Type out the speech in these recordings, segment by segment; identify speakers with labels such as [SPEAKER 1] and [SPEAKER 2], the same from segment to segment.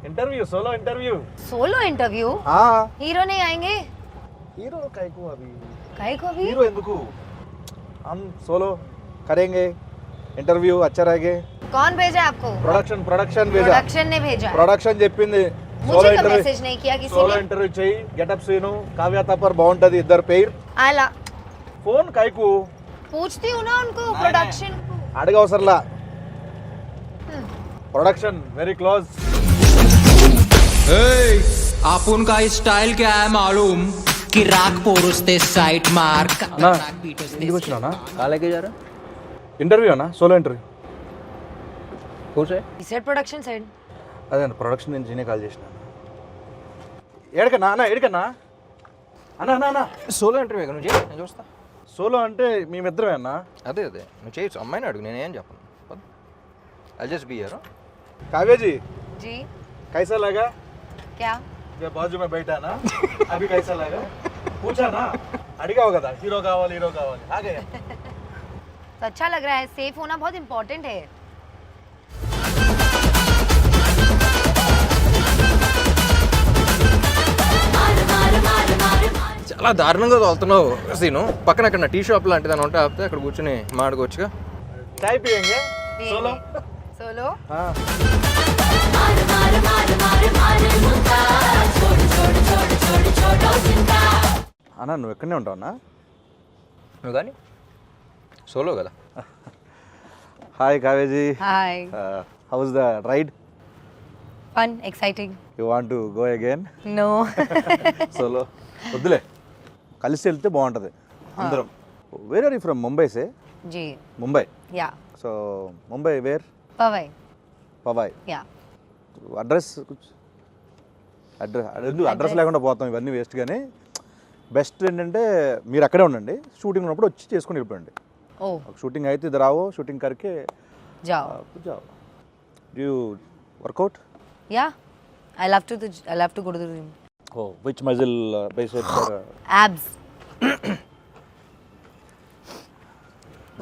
[SPEAKER 1] Interview
[SPEAKER 2] solo interview
[SPEAKER 1] हाँ
[SPEAKER 2] hero नहीं आएंगे
[SPEAKER 1] हीरो काहे को अभी
[SPEAKER 2] काहे को भी
[SPEAKER 1] हीरो ఎందుకు हम सोलो करेंगे इंटरव्यू अच्छा रहेगा
[SPEAKER 2] कौन भेजा आपको
[SPEAKER 1] प्रोडक्शन भेजा
[SPEAKER 2] प्रोडक्शन ने भेजा
[SPEAKER 1] ప్రొడక్షన్ చెప్పింది
[SPEAKER 2] मुझे का मैसेज नहीं किया किसी
[SPEAKER 1] సోలో
[SPEAKER 2] ने
[SPEAKER 1] ఇంటర్వ్యూ చేయి గెటప్ సీను కావ్య తపర్ బాగుంటది ఇద్దరు పేర్
[SPEAKER 2] आला
[SPEAKER 1] ఫోన్ కైకు
[SPEAKER 2] पूछती हूँ ना उनको प्रोडक्शन
[SPEAKER 1] అడగవసరలా प्रोडक्शन वेरी क्लोज
[SPEAKER 3] आपण का स्टाईल क्या है मालूम कि राग पोरुस्ते साइट मार्क
[SPEAKER 1] ना ఇంటికి వచ్చినానా
[SPEAKER 4] कहाँ लेके जा रहा
[SPEAKER 1] ఇంటర్వ్యూ అన్నా సోలో ఇంటర్వ్యూ
[SPEAKER 4] खुश है
[SPEAKER 2] सेट प्रोडक्शन साइड
[SPEAKER 1] అదే ప్రొడక్షన్ నుంచి నేనే కాల్ చేసిన ఏడకన్నా అన్న ఏడకన్నా అన్న అన్న అన్న
[SPEAKER 4] సోలో ఇంటర్వ్యూ నువ్వు చేయి నేను చూస్తా
[SPEAKER 1] సోలో అంటే మేమిద్దరమే అన్న
[SPEAKER 4] అదే నువ్వు చేయొచ్చు అమ్మాయిని అడుగు నేనేం చెప్పను I just be here
[SPEAKER 1] Kavya ji
[SPEAKER 2] जी
[SPEAKER 1] कैसा लगा
[SPEAKER 2] क्या
[SPEAKER 1] जब बाजू में बैठा ना अभी कैसा लगा पूछा ना అడిగావు కదా హీరో కావాలి आ गया
[SPEAKER 2] तो अच्छा लग रहा है सेफ होना बहुत इम्पोर्टेंट है
[SPEAKER 4] చాలా దారుణంగా తోలుతున్నావు సీను పక్కన అక్కడ టీ షాప్ లాంటిది అని ఉంటే ఆపితే అక్కడ కూర్చొని మాడుకోవచ్చుగా
[SPEAKER 1] चाय पियेंगे सोलो
[SPEAKER 2] सोलो
[SPEAKER 1] हाँ అన్న నువ్వు ఎక్కడనే ఉంటావు అన్న
[SPEAKER 4] నువ్వు కానీ సోలో కదా
[SPEAKER 1] హాయ్ కావేజీ
[SPEAKER 2] hi
[SPEAKER 1] how's the ride
[SPEAKER 2] fun exciting
[SPEAKER 1] you want to go again
[SPEAKER 2] no
[SPEAKER 1] solo వద్దులే కలిసి వెళ్తే బాగుంటుంది అందరం where are you from Mumbai సే
[SPEAKER 2] जी
[SPEAKER 1] ముంబై
[SPEAKER 2] या
[SPEAKER 1] సో ముంబై వేర్
[SPEAKER 2] पवई
[SPEAKER 1] పవాయ్
[SPEAKER 2] या
[SPEAKER 1] అడ్రస్ అడ్రస్ లేకుండా పోతాం ఇవన్నీ వేస్ట్ కానీ బెస్ట్ ఏంటంటే మీరు అక్కడే ఉండండి షూటింగ్ ఉన్నప్పుడు వచ్చి చేసుకొని వెళ్ళిపోండి
[SPEAKER 2] ओ
[SPEAKER 1] షూటింగ్ అయితే ఇద్దరు రావో షూటింగ్ కరికే
[SPEAKER 2] जाओ
[SPEAKER 1] जाओ डू you workout
[SPEAKER 2] या I love to go to the gym
[SPEAKER 1] oh which muscle biceps or
[SPEAKER 2] abs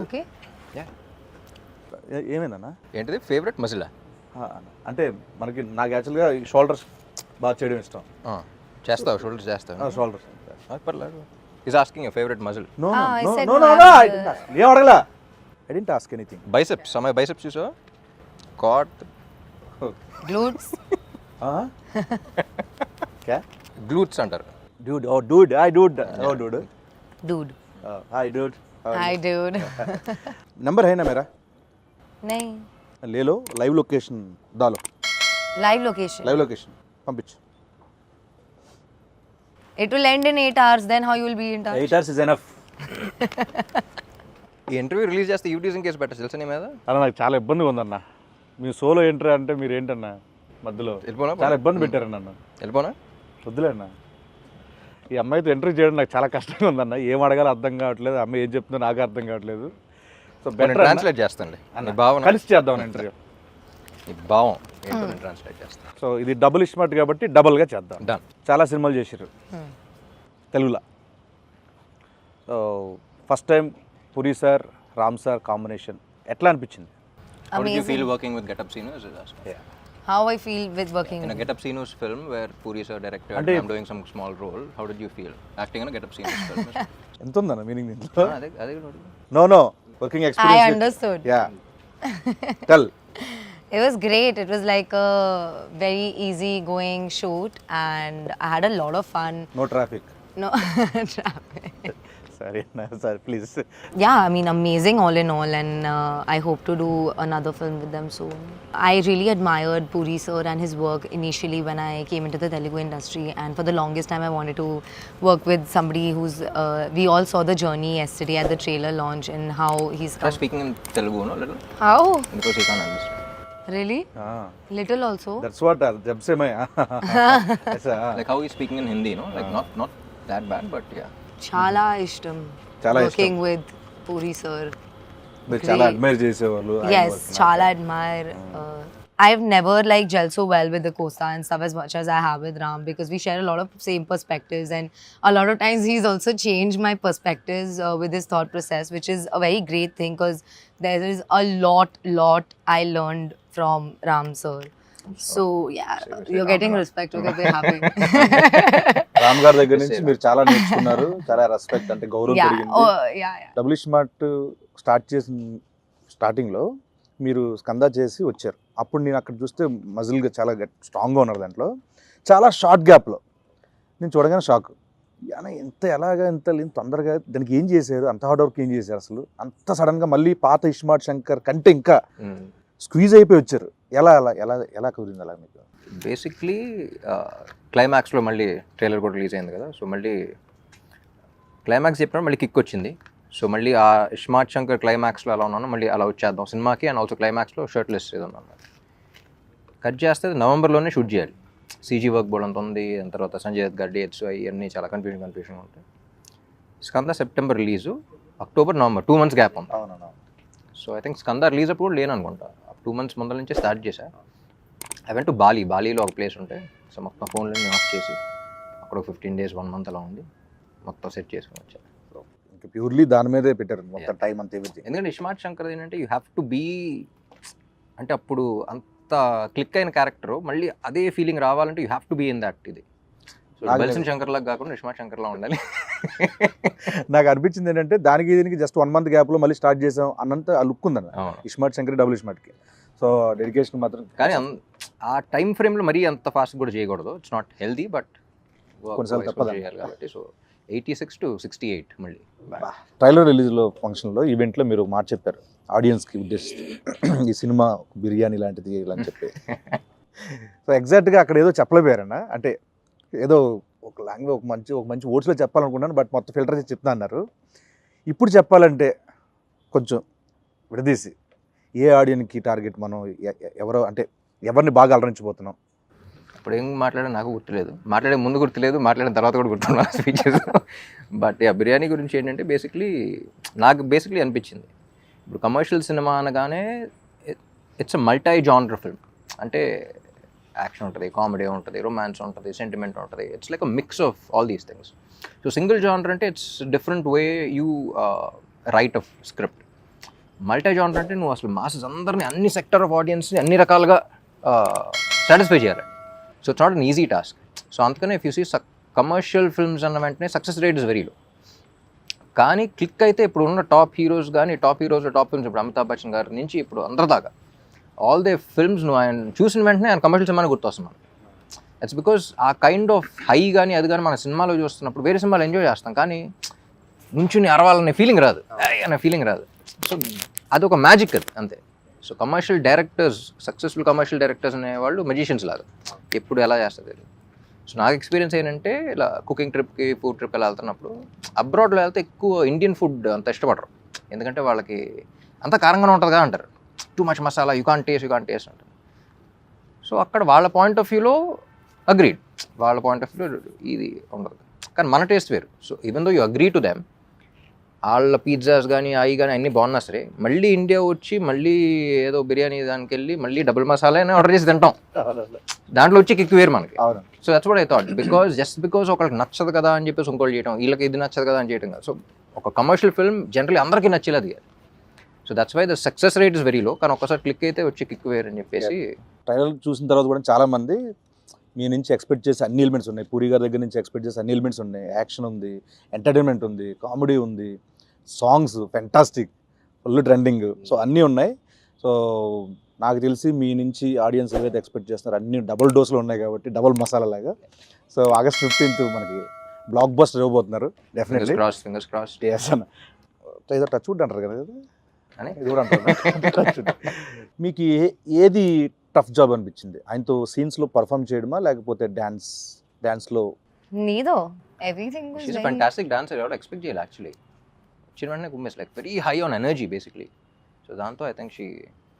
[SPEAKER 2] okay
[SPEAKER 1] ఏమైందన్నా
[SPEAKER 4] ఏంటిది ఫేవరెట్ మజిలా
[SPEAKER 1] అంటే మనకి నాకు యాక్చువల్గా షోల్డర్స్ బాగా చేయడం ఇష్టం
[SPEAKER 4] చేస్తావు షోల్డర్స్ చేస్తావు
[SPEAKER 1] షోల్డర్స్
[SPEAKER 4] పర్లేదు is asking your favourite muscle
[SPEAKER 1] no
[SPEAKER 2] I
[SPEAKER 1] no
[SPEAKER 2] said
[SPEAKER 1] no
[SPEAKER 2] no,
[SPEAKER 1] no
[SPEAKER 2] I'm,
[SPEAKER 1] ఏం అడగలా I didn't ask anything
[SPEAKER 4] biceps అమ్మాయి బైసెప్స్ చూసావా కాట్
[SPEAKER 2] glutes
[SPEAKER 1] क्या
[SPEAKER 4] గ్లూట్స్ అంటారు
[SPEAKER 1] dude oh dude hi dude oh dude
[SPEAKER 2] dude
[SPEAKER 1] hi dude
[SPEAKER 2] hi dude
[SPEAKER 1] number है ना मेरा
[SPEAKER 2] नहीं
[SPEAKER 1] ले लो लाइव लोकेशन डालो
[SPEAKER 2] live location
[SPEAKER 1] लाइव लोकेशन పంపించు
[SPEAKER 2] it will end in 8 hours then how you will be in touch
[SPEAKER 1] 8 hours is enough
[SPEAKER 4] ఈ interview release చేస్తే యూటీజింగ్ case పెట్టచ్చు తెలుసా నీ మీద
[SPEAKER 1] అలా నాకు చాలా ఇబ్బందిగా ఉందన్న మీ సోలో ఎంట్రీ అంటే మీరు ఏంటన్నా మధ్యలో
[SPEAKER 4] వెళ్ళిపోనా
[SPEAKER 1] చాలా ఇబ్బంది పెట్టారు నన్ను
[SPEAKER 4] వెళ్ళిపోనా
[SPEAKER 1] వద్దులేన్న ఈ అమ్మాయితో ఎంట్రీ చేయడం నాకు చాలా కష్టంగా ఉందన్న ఏం అడగాలో అర్థం కావట్లేదు అమ్మాయి ఏం చెప్తుందో నాకు అర్థం కావట్లేదు సో
[SPEAKER 4] నేను ట్రాన్స్లేట్ చేస్తాను నీ భావన
[SPEAKER 1] కలిసి చేద్దాం ఇంటర్వ్యూ
[SPEAKER 4] నీ భావం ఏంటో నేను ట్రాన్స్లేట్ చేస్తాను
[SPEAKER 1] సో ఇది డబుల్ ఇస్మార్ట్ కాబట్టి డబుల్గా చేద్దాం
[SPEAKER 4] డన్
[SPEAKER 1] చాలా సినిమాలు చేశారు తెలుగులో సో ఫస్ట్ టైం పురి సార్ రామ్ సార్ కాంబినేషన్ ఎట్లా అనిపించింది
[SPEAKER 4] How did you
[SPEAKER 2] Amazing.
[SPEAKER 4] feel working with Get Up Sinus?
[SPEAKER 2] how I feel with working
[SPEAKER 4] In a Get Up Sinus film where Puri sir directed,
[SPEAKER 1] Ante-
[SPEAKER 4] I'm doing some small role. How did you feel acting in a Get Up Sinus film?
[SPEAKER 1] ఎంత ఉందన్న meaning దీంట్లో
[SPEAKER 4] అదే
[SPEAKER 1] no no working
[SPEAKER 2] I
[SPEAKER 1] experience
[SPEAKER 2] understood
[SPEAKER 1] yeah tell
[SPEAKER 2] it was great it was like a very easy going shoot and I had a lot of fun
[SPEAKER 1] no traffic
[SPEAKER 2] no traffic
[SPEAKER 1] సరే sir please
[SPEAKER 2] yeah I mean amazing all in all and I hope to do another film with them soon I really admired Puri sir and his work initially when I came into the Telugu industry and for the longest time I wanted to work with somebody who's we all saw the journey yesterday at the trailer launch and how he's
[SPEAKER 4] Try speaking in Telugu, no, little,
[SPEAKER 2] how
[SPEAKER 4] because he can't understand.
[SPEAKER 2] really little also
[SPEAKER 1] that's what జబ్ సే మై
[SPEAKER 4] Like how he's speaking in Hindi, no, like not that bad, but yeah.
[SPEAKER 2] chala ishtam
[SPEAKER 1] Chala
[SPEAKER 2] working with Puri sir
[SPEAKER 1] మీరు చాలా admire చేసేవాళ్ళు
[SPEAKER 2] yes chala admire I've never like gelled so well with the Costa and stuff as much as I have with Ram because we share a lot of same perspectives and a lot of times he's also changed my perspectives with his thought process which is a very great thing because there is a lot I learned from Ram sir So yeah, you're getting respect. Okay, we're happy.
[SPEAKER 1] Ram గారి దగ్గర నుంచి మీరు చాలా నేర్చుకున్నారు, చాలా respect అంటే గౌరవం
[SPEAKER 2] Yeah.
[SPEAKER 1] పెరిగింది.
[SPEAKER 2] Oh yeah, yeah.
[SPEAKER 1] Double smart start చేసిన స్టార్టింగ్లో మీరు స్కందా చేసి వచ్చారు. అప్పుడు నేను అక్కడ చూస్తే మజిల్గా చాలా స్ట్రాంగ్గా ఉన్నారు. దాంట్లో చాలా షార్ట్ గ్యాప్లో నేను చూడగానే షాక్. ఎంత ఎలాగా ఎంత తొందరగా దానికి ఏం చేశారు, అంత హార్డ్ వర్క్ ఏం చేశారు అసలు, అంత సడన్గా మళ్ళీ పాత ఇస్మార్ట్ శంకర్ కంటే ఇంకా స్క్వీజ్ అయిపోయి వచ్చారు. ఎలా ఎలా ఎలా ఎలా కుదిరింది అలా మీకు?
[SPEAKER 4] బేసిక్లీ క్లైమాక్స్లో మళ్ళీ ట్రైలర్ కూడా రిలీజ్ అయింది కదా, సో మళ్ళీ క్లైమాక్స్ చెప్పినప్పుడు మళ్ళీ కిక్ వచ్చింది. సో మళ్ళీ ఆ ఇస్మార్ట్ శంకర్ క్లైమాక్స్లో ఎలా ఉన్నానో మళ్ళీ అలా వచ్చేద్దాం సినిమాకి. అండ్ ఆల్సో క్లైమాక్స్లో షర్ట్లెస్ ఏదో అన్నమాట. కట్ చేస్తే నవంబర్లోనే షూట్ చేయాలి. సీజీ వర్క్ బోర్డ్ అంత ఉంది, దాని తర్వాత సంజయ్ దత్ గారి డేట్స్ అవన్నీ చాలా కన్ఫ్యూజన్ ఉంటాయి. Skanda September release, October November 2 months gap ఉంది.
[SPEAKER 1] అవునన్నా.
[SPEAKER 4] So I think Skanda release అప్పుడు కూడా లేను అనుకుంటా. 2 months ముందర నుంచే స్టార్ట్ చేశా. ఐ వెంట్ టు బాలీలో ఒక ప్లేస్ ఉంటే, సో మొత్తం ఫోన్లన్నీ ఆఫ్ చేసి అక్కడ 15 days 1 month అలా ఉండి మొత్తం సెట్ చేసుకుని వచ్చా.
[SPEAKER 1] ఇంకా ప్యూర్లీ దాని మీదే పెట్టారు మొత్తం టైం అంతా ఎవ్రీథింగ్.
[SPEAKER 4] ఎందుకంటే ఇస్మార్ట్ శంకర్ ఏంటంటే యూ హ్యావ్ టు బీ, అంటే అప్పుడు అంత క్లిక్ అయిన క్యారెక్టర్ మళ్ళీ అదే ఫీలింగ్ రావాలంటే you have to be in that. ఇది సో బల్సన్ శంకర్ లాగా కాకుండా ఇస్మార్ట్ శంకర్లా ఉండాలి.
[SPEAKER 1] నాకు అనిపించింది ఏంటంటే దీనికి జస్ట్ 1 month గ్యాప్లో మళ్ళీ స్టార్ట్ చేసాం అన్నంత ఆ లుక్ ఉందన్న ఇస్మార్ట్ శంకర్ డబుల్ స్మార్ట్కి. సో డెడికేషన్ మాత్రం,
[SPEAKER 4] కానీ ఆ టైం ఫ్రేమ్లో మరీ అంత ఫాస్ట్ కూడా చేయకూడదు. ఇట్స్ నాట్ హెల్దీ, బట్
[SPEAKER 1] కొన్నిసార్లు తప్పదు
[SPEAKER 4] చేయాలి కాబట్టి. సో 86 to 68 మళ్ళీ
[SPEAKER 1] ట్రైలర్ రిలీజ్లో ఫంక్షన్లో ఈవెంట్లో మీరు ఒక మాట చెప్పారు ఆడియన్స్కి ఉద్దేశిస్తూ, ఈ సినిమా బిర్యానీ లాంటిది ఇలా అని చెప్పి. సో ఎగ్జాక్ట్గా అక్కడ ఏదో చెప్పలేకపోయారన్న, అంటే ఏదో ఒక లాంగ్వేజ్ ఒక మంచి వర్డ్స్లో చెప్పాలనుకున్నాను, బట్ మొత్తం ఫిల్టర్ చేసి చెప్తా అన్నారు. ఇప్పుడు చెప్పాలంటే కొంచెం విడదీసి ఏ ఆడియన్కి టార్గెట్, మనం ఎవరో అంటే ఎవరిని బాగా అలరించిపోతున్నాం?
[SPEAKER 4] ఇప్పుడు ఏం మాట్లాడా నాకు గుర్తులేదు, మాట్లాడే ముందు గుర్తులేదు, మాట్లాడిన తర్వాత కూడా గుర్తున్నాను స్పీచెస్. బట్ బిర్యానీ గురించి ఏంటంటే నాకు అనిపించింది, ఇప్పుడు కమర్షియల్ సినిమా అనగానే it's a multi genre film. అంటే యాక్షన్ ఉంటుంది, కామెడీ ఉంటుంది, రొమాన్స్ ఉంటుంది, సెంటిమెంట్ ఉంటుంది. It's like a mix of all these things. So single genre అంటే it's different way you write of script. Multi genre అంటే నువ్వు అసలు మాసెస్ అందరినీ, అన్ని సెక్టర్ ఆఫ్ ఆడియన్స్ని అన్ని రకాలుగా సాటిస్ఫై చేయాలి. So it's not an easy task. So అందుకనే if you see commercial films అన్న వెంటనే success rate is very low. కానీ క్లిక్ అయితే ఇప్పుడు ఉన్న టాప్ హీరోస్ టాప్ ఫిల్మ్స్, ఇప్పుడు అమితాబ్ బచ్చన్ గారి నుంచి ఇప్పుడు అందరి దాకా ఆల్ దే ఫిల్మ్స్ నువ్వు ఆయన చూసిన వెంటనే ఆయన కమర్షియల్ సినిమాని గుర్తొస్తుంది మనకి. ఇట్స్ బికాస్ ఆ కైండ్ ఆఫ్ హై కానీ అది కానీ మన సినిమాలో చూస్తున్నప్పుడు వేరే సినిమాలు ఎంజాయ్ చేస్తాం, కానీ నుంచుని అరవాలనే ఫీలింగ్ రాదు, అనే ఫీలింగ్ రాదు. సో అదొక మ్యాజిక్ అది అంతే. So commercial directors, successful commercial directors అనేవాళ్ళు మెజిషియన్స్ లాగా, ఎప్పుడు ఎలా చేస్తుంది. సో నాకు ఎక్స్పీరియన్స్ ఏంటంటే ఇలా కుకింగ్ ట్రిప్కి, ఫుడ్ ట్రిప్ ఎలా వెళ్తున్నప్పుడు, అబ్రాడ్లో వెళ్తే ఎక్కువ ఇండియన్ ఫుడ్ అంత ఇష్టపడరు, ఎందుకంటే వాళ్ళకి అంత కారంగానే ఉంటుందిగా అంటారు, too much masala, you can't taste అంటారు. సో అక్కడ వాళ్ళ పాయింట్ ఆఫ్ వ్యూలో అగ్రీడ్, వాళ్ళ పాయింట్ ఆఫ్ వ్యూలో ఇది ఉండదు, కానీ మన టేస్ట్ వేరు. So even though you agree to them, వాళ్ళ పిజ్జాస్ కానీ అవి కానీ అన్నీ బాగున్నా సరే, మళ్ళీ ఇండియా వచ్చి మళ్ళీ ఏదో బిర్యానీ దానికి వెళ్ళి మళ్ళీ డబుల్ మసాలా అని ఆర్డర్ చేసి తింటాం, దాంట్లో వచ్చి కిక్ వేరు మనకి. So that's what I thought, because ఒకరికి నచ్చదు కదా అని చెప్పేసి ఇంకోటి చేయడం, వీళ్ళకి ఇది నచ్చదు కదా అని చేయడం కాదు. సో ఒక కమర్షియల్ ఫిల్మ్ జనరల్లీ అందరికీ నచ్చేది కాదు. So that's why the success rate is very low, కానీ ఒకసారి క్లిక్ అయితే వచ్చి కిక్ వేరు అని చెప్పేసి.
[SPEAKER 1] ట్రైలర్ చూసిన తర్వాత కూడా చాలామంది మీ నుంచి ఎక్స్పెక్ట్ చేసే అన్ని ఎలిమెంట్స్ ఉన్నాయి, పూరి గారి దగ్గర నుంచి ఎక్స్పెక్ట్ చేసే అన్ని ఎలిమెంట్స్ ఉన్నాయి, యాక్షన్ ఉంది, ఎంటర్టైన్మెంట్ ఉంది, కామెడీ ఉంది, songs fantastic, full trending, so అన్నీ ఉన్నాయి. సో నాకు తెలిసి మీ నుంచి ఆడియన్స్ ఏవైతే ఎక్స్పెక్ట్ చేస్తున్నారో అన్ని డబుల్ డోస్లో ఉన్నాయి కాబట్టి డబుల్ మసాలా లాగా. సో August 15th మనకి బ్లాక్ బస్టర్ ఇవ్వబోతున్నారు డెఫినెట్లీ.
[SPEAKER 4] Fingers crossed.
[SPEAKER 1] ఏదో టచ్ వుడ్ అంటారు కదా, ఇది కూడా అంటారు. మీకు ఏది టఫ్ జాబ్ అనిపించింది? ఆయనతో సీన్స్లో పర్ఫామ్ చేయడమా, లేకపోతే డాన్స్లో?
[SPEAKER 2] Neither. Everything was
[SPEAKER 4] She's a
[SPEAKER 2] very...
[SPEAKER 4] fantastic dancer. I would expect jail actually. She went like very high on energy basically. So దాంతో I think she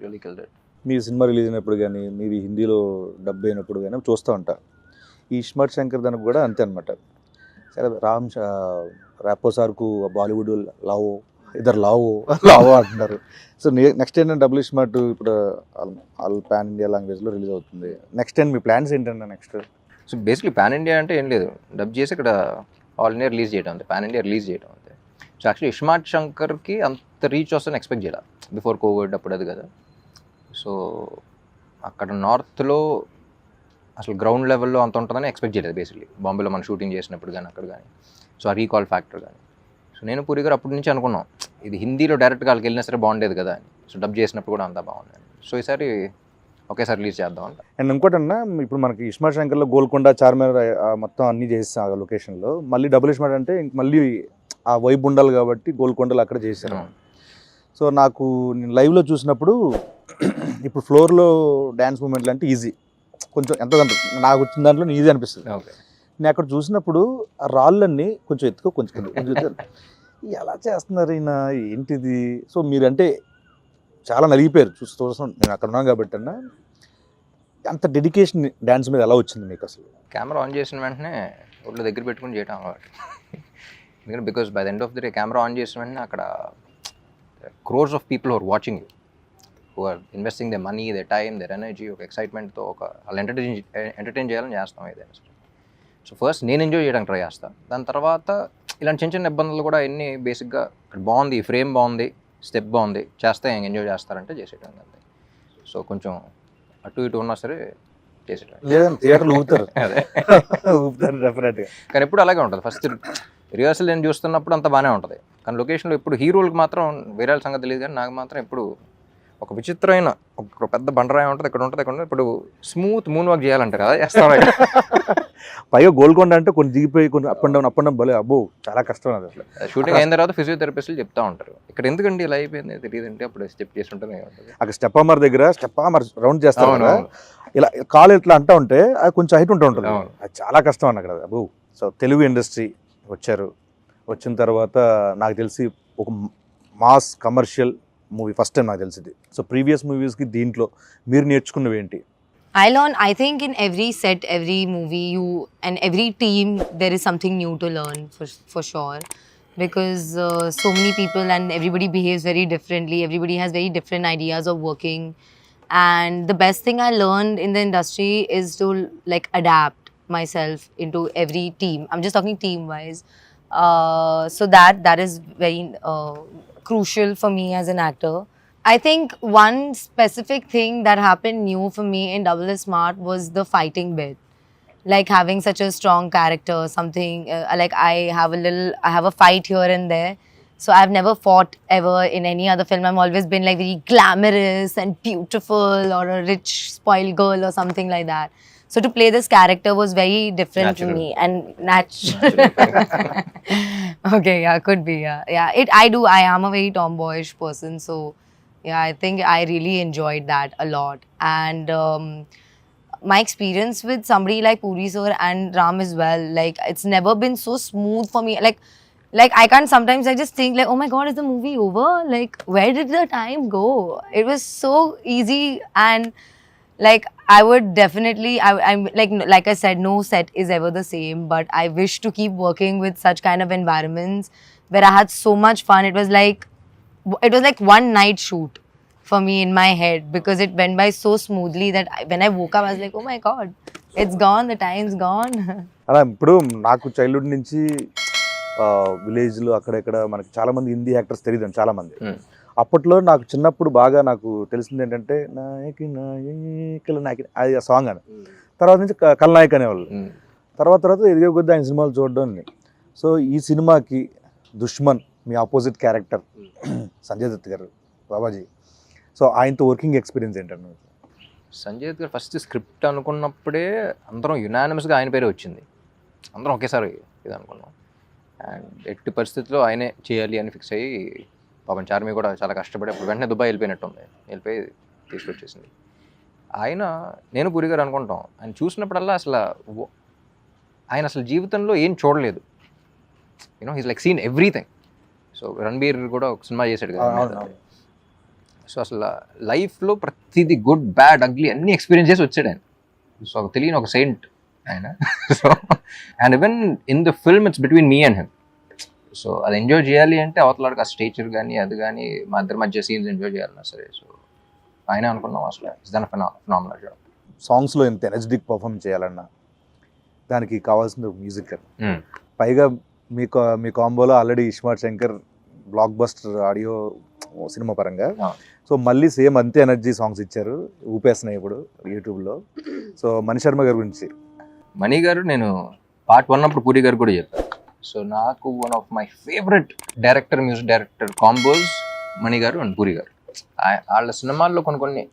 [SPEAKER 4] really killed it.
[SPEAKER 1] Me cinema release అయినప్పుడు కానీ, మీవి హిందీలో dub అయినప్పుడు కానీ చూస్తూ ఉంటా. ఈ ఇస్మార్ట్ శంకర్ దానికి కూడా అంతే అనమాట. సరే రాపో సార్కు బాలీవుడ్ లావో ఇద్దరు లావో అంటున్నారు. సో నెక్స్ట్ ఏంటంటే డబుల్ స్మార్ట్ ఇప్పుడు ఆల్ పాన్ ఇండియా లాంగ్వేజ్లో రిలీజ్ అవుతుంది. నెక్స్ట్ టైం మీ ప్లాన్స్ ఏంటంటే next?
[SPEAKER 4] So basically pan India అంటే ఏం లేదు, డబ్ చేసి ఇక్కడ ఆల్ ఇండియా రిలీజ్ చేయడం అంతే, పాన్ ఇండియా రిలీజ్ చేయడం అంతే. సో యాక్చువల్లీ ఇస్మార్ట్ శంకర్కి అంత రీచ్ వస్తుందని ఎక్స్పెక్ట్ చేయాలి బిఫోర్ కోవిడ్ అప్పుడు, అది కదా. సో అక్కడ నార్త్లో అసలు గ్రౌండ్ లెవెల్లో అంత ఉంటుందని ఎక్స్పెక్ట్ చేయలేదు బేసిక్లీ. బాంబేలో మనం షూటింగ్ చేసినప్పుడు కానీ అక్కడ కానీ. సో ఆ రీకాల్ ఫ్యాక్టర్ కానీ. సో నేను పూరి గారు అప్పటి నుంచి అనుకున్నాం ఇది హిందీలో డైరెక్ట్గా వాళ్ళకి వెళ్ళినా సరే బాగుండేది కదా అని. సో డబ్ చేసినప్పుడు కూడా అంతా బాగుంది. సో ఈసారి ఒకేసారి రిలీజ్ చేద్దాం అంట.
[SPEAKER 1] అండ్ ఇంకోటి అన్న, ఇప్పుడు మనకి ఇస్మార్ట్ శంకర్లో గోల్కొండ, చార్మినార్ మొత్తం అన్నీ చేస్తాం ఆ లొకేషన్లో. మళ్ళీ డబుల్ ఇస్మార్ట్ అంటే ఇంక మళ్ళీ ఆ వైబ్ ఉండాలి కాబట్టి గోల్కొండలు అక్కడ చేశారు. సో నాకు నేను లైవ్లో చూసినప్పుడు ఇప్పుడు ఫ్లోర్లో డ్యాన్స్ మూమెంట్లు అంటే ఈజీ, కొంచెం ఎంతో నాకు వచ్చిన దాంట్లో ఈజీ అనిపిస్తుంది.
[SPEAKER 4] ఓకే.
[SPEAKER 1] నేను అక్కడ చూసినప్పుడు ఆ రాళ్ళన్నీ కొంచెం ఎత్తుకో కొంచెం ఎలా చేస్తున్నారు ఈయన, ఏంటిది? సో మీరంటే చాలా నలిగిపోయారు చూస్తాం, నేను అక్కడ ఉన్నాను కాబట్టి అన్న. అంత డెడికేషన్ డ్యాన్స్ మీద ఎలా వచ్చింది మీకు అసలు?
[SPEAKER 4] కెమెరా ఆన్ చేసిన వెంటనే ఒళ్ళు దగ్గర పెట్టుకుని చేయటం అలవాటు. ఎందుకంటే because by the end of the day camera on చేసిన వెంటనే అక్కడ crores of people who are watching you, who are investing the money, the time, their energy, ఒక ఎక్సైట్మెంట్తో వాళ్ళు ఎంటర్టైన్ చేయాలని చేస్తాం ఏదైనా సరే. సో ఫస్ట్ నేను ఎంజాయ్ చేయడానికి ట్రై చేస్తాను. దాని తర్వాత ఇలాంటి చిన్న చిన్న ఇబ్బందులు కూడా ఎన్ని బేసిక్గా ఇక్కడ బాగుంది, ఫ్రేమ్ బాగుంది, స్టెప్ బాగుంది, చేస్తే ఎంజాయ్ చేస్తారంటే చేసేయడం అంతే. సో కొంచెం అటు ఇటు ఉన్నా సరే చేసేయడం.
[SPEAKER 1] లేదంటే థియేటర్లు ఊపుతారు.
[SPEAKER 4] అదే
[SPEAKER 1] ఊపుతారు డెఫినెట్గా.
[SPEAKER 4] కానీ ఎప్పుడు అలాగే ఉంటుంది. ఫస్ట్ రిహర్సల్ నేను చూస్తున్నప్పుడు అంత బాగానే ఉంటుంది, కానీ లొకేషన్లో ఇప్పుడు హీరోలకు మాత్రం వేరే సంగతి తెలియదు. కానీ నాకు మాత్రం ఎప్పుడు ఒక విచిత్రమైన ఒక పెద్ద బండరాయి ఉంటుంది, ఇక్కడ ఉంటుంది, ఇక్కడ ఉంటుంది. ఇప్పుడు స్మూత్ మూన్ వాక్ చేయాలంటారు కదా, చేస్తాం.
[SPEAKER 1] పైగా గోల్కొండ అంటే కొన్ని దిగిపోయి కొన్ని అప్ అండ్ డౌన్ భలే అబ్బో చాలా కష్టం అది అసలు.
[SPEAKER 4] షూటింగ్ అయిన తర్వాత ఫిజియోథెరపిస్టులు చెప్తా ఉంటారు ఇక్కడ ఎందుకండి ఇలా అయిపోయింది తెలియదంటే అప్పుడు స్టెప్ చేసి ఉంటుంది.
[SPEAKER 1] అక్కడ స్టెప్ దగ్గర స్టెప్ రౌండ్ చేస్తాం కదా, ఇలా కాలు ఇట్లా అంటా ఉంటే అది కొంచెం హైట్ ఉంటుంది. అది చాలా కష్టం అన్న అక్కడ అబ్బో. సో తెలుగు ఇండస్ట్రీ వచ్చారు, వచ్చిన తర్వాత నాకు తెలిసి ఒక mass commercial movie first time నాకు తెలిసింది. సో ప్రీవియస్ మూవీస్కి దీంట్లో మీరు నేర్చుకున్నవి ఏంటి?
[SPEAKER 2] I think in every set, every movie, and every team, there is something new to learn for sure. Because so many people and everybody behaves very differently. Everybody has very different ideas of working. And the best thing I learned in the industry is to like adapt myself into every team. I'm just talking team wise. So that is very crucial for me as an actor. I think one specific thing that happened new for me in Double is Smart was the fighting bit. Like having such a strong character, something like I have a fight here and there. So I've never fought ever in any other film. I've always been like very glamorous and beautiful or a rich spoiled girl or something like that. So to play this character was very different to me and natural. Okay, yeah, could be, yeah. I am a very tomboyish person, so yeah, I think I really enjoyed that a lot. And my experience with somebody like Puri sir and Ram as well, like it's never been so smooth for me. Like I can't, sometimes I just think like, oh my god, is the movie over? Like where did the time go? It was so easy. And like I would definitely, I'm like I said, no set is ever the same, but I wish to keep working with such kind of environments where I had so much fun. It was like one night shoot for me in my head, because it went by so smoothly that when I woke up I was like, oh my god, it's gone, the time's gone.
[SPEAKER 1] అలా ఇప్పుడు నాకు childhood నుంచి విలేజ్లో అక్కడెక్కడ మనకి చాలామంది Hindi actors తెలియదు చాలామంది. అప్పట్లో నాకు చిన్నప్పుడు బాగా నాకు తెలిసింది ఏంటంటే నాయకి నాయకుల నాయకి అది ఆ సాంగ్ అని, తర్వాత నుంచి కల్నాయక్ అనేవాళ్ళు. తర్వాత ఎదిగే కొద్ది ఆయన సినిమాలు చూడడం. సో ఈ సినిమాకి దుష్మన్ మీ ఆపోజిట్ క్యారెక్టర్ సంజయ్ దత్ గారు, బాబాజీ, సో ఆయనతో వర్కింగ్ ఎక్స్పీరియన్స్ ఏంటన్నా?
[SPEAKER 4] సంజయ్ దత్ గారు ఫస్ట్ స్క్రిప్ట్ అనుకున్నప్పుడే అందరం యునానిమస్గా ఆయన పేరే వచ్చింది. అందరం ఒకేసారి ఇది అనుకున్నాం. అండ్ ఎట్టి పరిస్థితుల్లో ఆయనే చేయాలి అని ఫిక్స్ అయ్యి, పాపం చార్మి కూడా చాలా కష్టపడి అప్పుడు వెంటనే దుబాయ్ వెళ్ళిపోయినట్టుంది, వెళ్ళిపోయి తీసుకొచ్చేసింది. నేను పూరి గారు అనుకుంటాం, ఆయన చూసినప్పుడల్లా ఆయన అసలు జీవితంలో ఏం చూడలేదు. You know he's like seen everything. So Ranbir కూడా ఒక సినిమా చేశాడు కదా. సో అసలు లైఫ్లో ప్రతిదీ గుడ్ బ్యాడ్ అగ్లీ అన్ని ఎక్స్పీరియన్స్ చేసి వచ్చాడు ఆయన. సో తెలియని ఒక సెయింట్ ఆయన. So and even in the film it's between me and him. So అది ఎంజాయ్ చేయాలి అంటే అవతలాడికి ఆ స్టేచర్ కానీ అది కానీ మా ఇద్దరి మధ్య సీన్స్ ఎంజాయ్ చేయాలన్నా సరే. సో ఆయన అనుకున్నాం అసలు ఇట్స్ దన్ ఫినామినల్ జాబ్.
[SPEAKER 1] సాంగ్స్లో ఎంత ఎనర్జెటిక్ పర్ఫార్మ్ చేయాలన్నా దానికి కావాల్సిన మ్యూజిక్. పైగా మీ కాంబోలో already Ismart Shankar blockbuster audio cinema పరంగా.
[SPEAKER 4] ఆ.
[SPEAKER 1] సో మళ్ళీ సేమ్ అంతే ఎనర్జీ సాంగ్స్ ఇచ్చారు, ఊపేస్తున్నాయి ఇప్పుడు యూట్యూబ్లో. సో మణి శర్మ గారి గురించి.
[SPEAKER 4] మణి గారు నేను పార్ట్ 1 అప్పుడు పూరి గారు కూడా చెప్పారు. సో నాకు one of my favourite director, music director combos Mani garu and puri గారు. వాళ్ళ సినిమాల్లో కొన్ని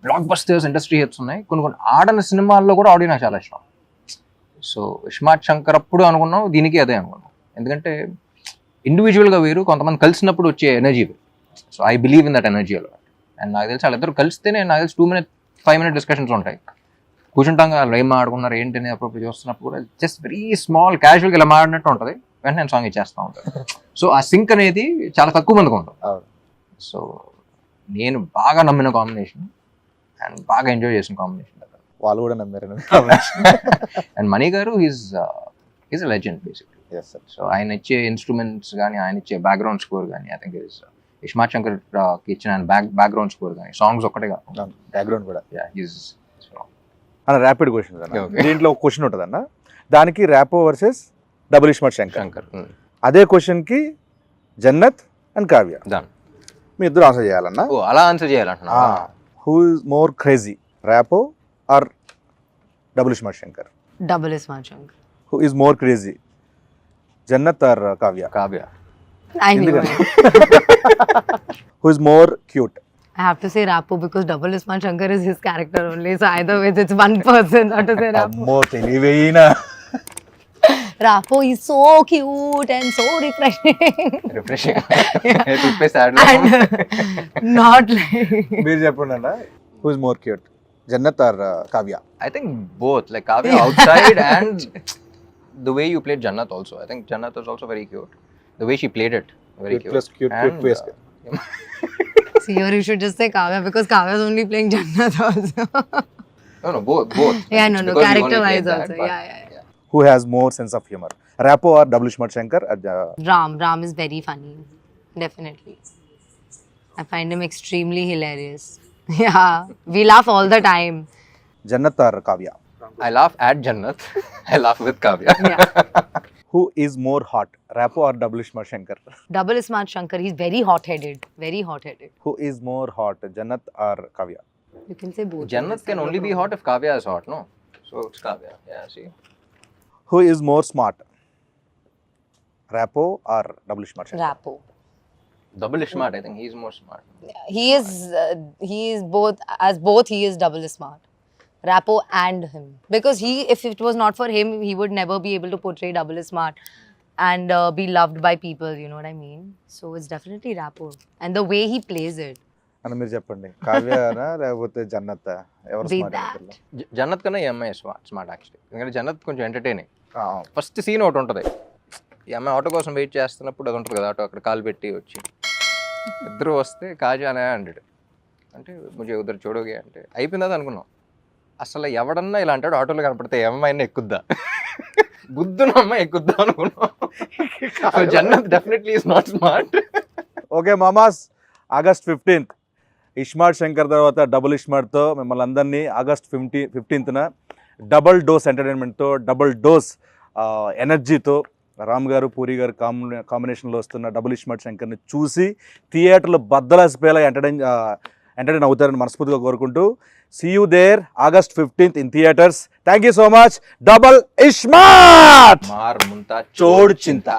[SPEAKER 4] బ్లాక్ బస్టర్స్, ఇండస్ట్రీ హిట్స్ ఉన్నాయి. కొన్ని ఆడని సినిమాల్లో కూడా ఆడియో నాకు చాలా ఇష్టం. సో ఇస్మార్ట్ శంకర్ అప్పుడు అనుకున్నాం, దీనికి అదే అనుకున్నాం. ఎందుకంటే ఇండివిజువల్గా వేరు, కొంతమంది కలిసినప్పుడు వచ్చే ఎనర్జీ వేరు. So I believe in that energy అలా. అండ్ నాకు తెలిసి వాళ్ళిద్దరు కలిస్తేనే నాకు తెలిసి 2-5 minute డిస్కషన్స్ ఉంటాయి. కూర్చుంటాం కదా, వాళ్ళు ఏం ఆడుకున్నారు ఏంటి అని అప్పుడు చూస్తున్నప్పుడు కూడా జస్ట్ వెరీ స్మాల్ క్యాజువల్గా ఇలా మాడినట్టు ఉంటుంది. వెంటనే నేను సాంగ్ ఇచ్చేస్తూ ఉంటాను. సో ఆ సింక్ అనేది చాలా తక్కువ మందికి ఉంటుంది. సో నేను బాగా నమ్మిన కాంబినేషన్ అండ్ బాగా ఎంజాయ్ చేసిన కాంబినేషన్.
[SPEAKER 1] వాళ్ళు కూడా నమ్మారు.
[SPEAKER 4] అండ్ మణి గారు is a legend basically. So ఆయన ఇచ్చే ఇన్స్ట్రుమెంట్స్ కానీ, ఆయన ఇచ్చే బ్యాక్గ్రౌండ్ స్కోర్ కానీ, I think is iSmart Shankar ఇచ్చిన ఆయన బ్యాక్గ్రౌండ్ స్కోర్ కానీ, సాంగ్స్ ఒక్కటే కాదు,
[SPEAKER 1] బ్యాక్గ్రౌండ్ కూడా.
[SPEAKER 4] ఈజ్
[SPEAKER 1] అన్న ర్యాపిడ్ క్వశ్చన్ అన్న.
[SPEAKER 4] Okay.
[SPEAKER 1] దీంట్లో ఒక క్వశ్చన్ ఉంటుంది అన్న, దానికి ర్యాపో వర్సెస్ డబుల్ ఇస్మార్ట్ శంకర్.
[SPEAKER 4] శంకర్
[SPEAKER 1] అదే క్వశ్చన్కి జన్నత్ అండ్ కావ్య,
[SPEAKER 4] దాన్.
[SPEAKER 1] మీ ఇద్దరు ఆన్సర్ చేయాలన్నా.
[SPEAKER 4] ఓ అలా ఆన్సర్ చేయాలంటున్నా.
[SPEAKER 1] Who is more crazy, Rapo or double Ismart Shankar?
[SPEAKER 2] Double Ismail Shankar.
[SPEAKER 1] Who is more crazy, Jannat or Kavya?
[SPEAKER 4] Kavya.
[SPEAKER 2] I knew it.
[SPEAKER 1] Who is more cute?
[SPEAKER 2] I have to say Rapo because Double Ismail Shankar is his character only. So either way, it's one person. Not to say Rapo.
[SPEAKER 1] అమ్మో తెలివైన.
[SPEAKER 2] Rapo is so cute and so refreshing.
[SPEAKER 4] Refreshing.
[SPEAKER 2] And not like.
[SPEAKER 1] మీరు చెప్పండి అన్న, who is more cute, Jannat or Kavya?
[SPEAKER 4] I think both, like Kavya outside and the way you played Jannat also. I think Jannat was also very cute. The way she played it, very
[SPEAKER 1] Cute plus cute,
[SPEAKER 4] And,
[SPEAKER 1] cute plus cute.
[SPEAKER 2] See, here you should just say Kavya because Kavya is only playing Jannat also.
[SPEAKER 4] no, both.
[SPEAKER 2] Yeah,
[SPEAKER 4] It's
[SPEAKER 2] no,
[SPEAKER 4] because you only
[SPEAKER 2] character
[SPEAKER 4] played
[SPEAKER 2] wise
[SPEAKER 4] that,
[SPEAKER 2] also.
[SPEAKER 4] but-
[SPEAKER 2] Yeah.
[SPEAKER 1] Who has more sense of humor, Rapo or double Ismaart Shankar?
[SPEAKER 2] Ram is very funny. Definitely. I find him extremely hilarious. Yeah. We laugh all the time.
[SPEAKER 1] Jannat or Kavya?
[SPEAKER 4] I laugh at Jannat. I laugh with Kavya.
[SPEAKER 2] Yeah.
[SPEAKER 1] Who is more hot, Rapo or double Ismaart Shankar?
[SPEAKER 2] Double Ismail Shankar, he's very hot-headed. Very hot-headed.
[SPEAKER 1] Who is more hot, Jannat or Kavya?
[SPEAKER 2] You can say both.
[SPEAKER 4] Jannat can only be hot if Kavya is hot, no? So it's Kavya. Yeah, see.
[SPEAKER 1] Who is more smart, Rapo or double Ismaart Shankar?
[SPEAKER 2] Rapo.
[SPEAKER 4] Double smart. I think he's more smart.
[SPEAKER 2] He is both, as both he is double smart. Rapo and him. Because if it was not for him, he would never be able to portray double smart and be loved by people, you know what I mean? So it's definitely Rapo. And the way he plays it.
[SPEAKER 1] అని మీరు చెప్పండి, కావ్యనా లేకపోతే జన్నత్? ఎవరు
[SPEAKER 2] Be
[SPEAKER 1] smart
[SPEAKER 2] that.
[SPEAKER 1] అనుకుంటున్నారు?
[SPEAKER 4] Jannat కన్నా ఈ అమ్మాయి smart actually. ఎందుకంటే జన్నత్ కొంచెం ఎంటర్టైనింగ్. ఫస్ట్ సీన్ ఒకటి ఉంటుంది, ఈ అమ్మాయి ఆటో కోసం వెయిట్ చేస్తున్నప్పుడు అది ఉంటుంది కదా, ఆటో అక్కడ కాలు పెట్టి వచ్చి ఇద్దరు వస్తే కాజానే అంటాడు, అంటే ముझे ఉదర్ చూడోగే అంటే అయిపోయిందా అనుకున్నాం. అసలు ఎవడన్నా ఇలా అంటాడు ఆటోలో కనపడితే ఏ అమ్మాయినా ఎక్కుద్దా, బుద్ధున్న అమ్మాయి ఎక్కుద్దా అనుకున్నాం. Jannat definitely is not smart.
[SPEAKER 1] Okay మామాస్, ఆగస్ట్ 15th ఇస్మార్ట్ శంకర్ తర్వాత డబుల్ ఇస్మార్ట్తో మిమ్మల్ని అందరినీ ఆగస్ట్ 15th డబుల్ డోస్ ఎంటర్టైన్మెంట్తో, డబుల్ డోస్ ఎనర్జీతో రామ్ గారు పూరి గారు కాంబినేషన్లో వస్తున్న డబుల్ ఇస్మార్ట్ శంకర్ని చూసి థియేటర్లో బద్దలసిపోయేలా ఎంటర్టైన్ అవుతారని మనస్ఫూర్తిగా కోరుకుంటూ, see you there August 15th in theatres. Thank you so much. Double iSmart
[SPEAKER 4] మార్ ముంతా
[SPEAKER 1] చోడ్ చింత.